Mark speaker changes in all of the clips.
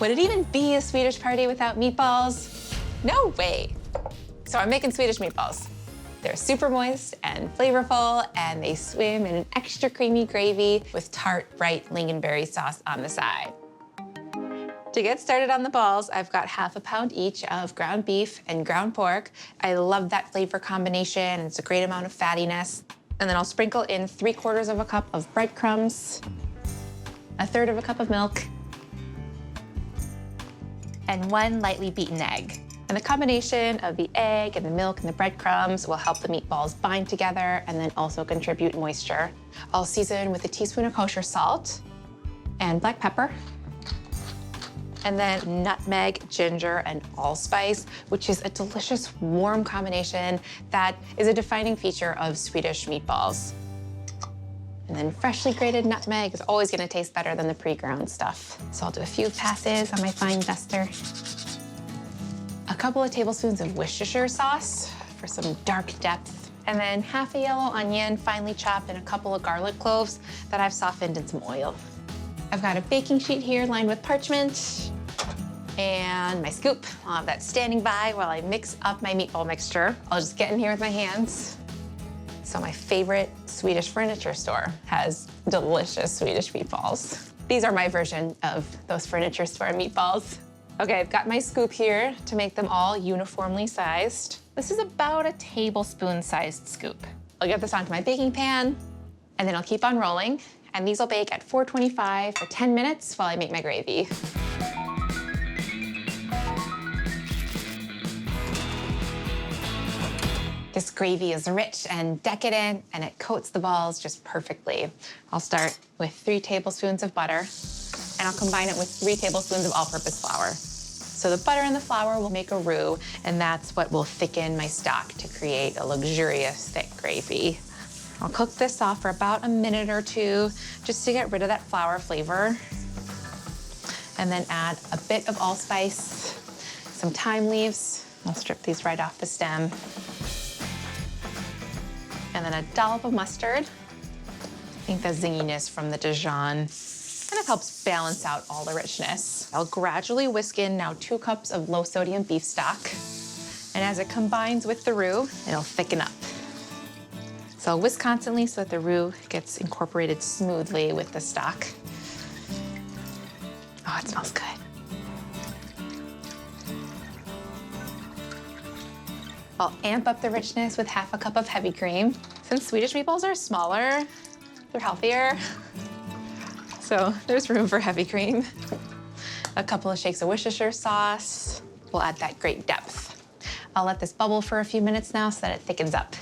Speaker 1: Would it even be a Swedish party without meatballs? No way. So I'm making Swedish meatballs. They're super moist and flavorful, and they swim in an extra creamy gravy with tart, bright lingonberry sauce on the side. To get started on the balls, I've got ½ a pound each of ground beef and ground pork. I love that flavor combination. It's a great amount of fattiness. And then I'll sprinkle in 3/4 of a cup of breadcrumbs, 1/3 of a cup of milk, and 1 lightly beaten egg. And the combination of the egg and the milk and the breadcrumbs will help the meatballs bind together and then also contribute moisture. I'll season with a teaspoon of kosher salt and black pepper, and then nutmeg, ginger, and allspice, which is a delicious warm combination that is a defining feature of Swedish meatballs. And then freshly grated nutmeg is always gonna taste better than the pre-ground stuff. So I'll do a few passes on my fine duster. A couple of tablespoons of Worcestershire sauce for some dark depth. And then ½ a yellow onion, finely chopped, and a couple of garlic cloves that I've softened in some oil. I've got a baking sheet here lined with parchment and my scoop. I'll have that standing by while I mix up my meatball mixture. I'll just get in here with my hands. So my favorite Swedish furniture store has delicious Swedish meatballs. These are my version of those furniture store meatballs. Okay, I've got my scoop here to make them all uniformly sized. This is about a tablespoon-sized scoop. I'll get this onto my baking pan, and then I'll keep on rolling. And these will bake at 425 for 10 minutes while I make my gravy. This gravy is rich and decadent, and it coats the balls just perfectly. I'll start with 3 tablespoons of butter, and I'll combine it with 3 tablespoons of all-purpose flour. So the butter and the flour will make a roux, and that's what will thicken my stock to create a luxurious, thick gravy. I'll cook this off for about a minute or 2, just to get rid of that flour flavor. And then add a bit of allspice, some thyme leaves. I'll strip these right off the stem. And then a dollop of mustard. I think the zinginess from the Dijon kind of helps balance out all the richness. I'll gradually whisk in now 2 cups of low-sodium beef stock. And as it combines with the roux, it'll thicken up. So I'll whisk constantly so that the roux gets incorporated smoothly with the stock. Oh, it smells good. I'll amp up the richness with ½ a cup of heavy cream. Since Swedish meatballs are smaller, they're healthier. So there's room for heavy cream. A couple of shakes of Worcestershire sauce will add that great depth. I'll let this bubble for a few minutes now so that it thickens up.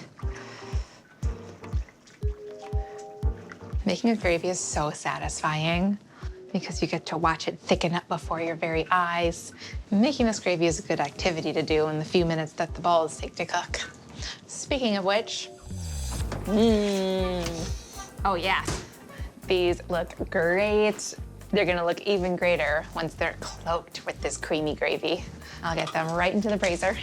Speaker 1: Making a gravy is so satisfying because you get to watch it thicken up before your very eyes. Making this gravy is a good activity to do in the few minutes that the balls take to cook. Speaking of which, oh yeah, these look great. They're gonna look even greater once they're cloaked with this creamy gravy. I'll get them right into the braiser.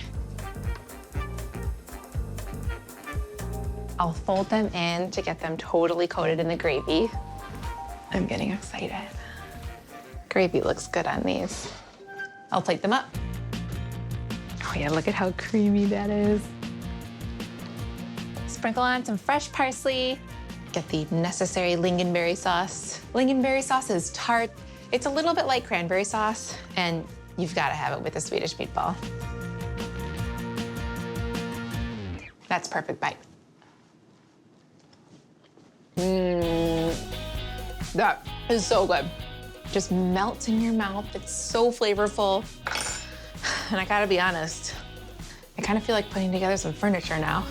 Speaker 1: I'll fold them in to get them totally coated in the gravy. I'm getting excited. Gravy looks good on these. I'll plate them up. Oh yeah, look at how creamy that is. Sprinkle on some fresh parsley. Get the necessary lingonberry sauce. Lingonberry sauce is tart. It's a little bit like cranberry sauce, and you've got to have it with a Swedish meatball. That's perfect bite. That is so good. Just melts in your mouth. It's so flavorful. And I gotta be honest, I kind of feel like putting together some furniture now.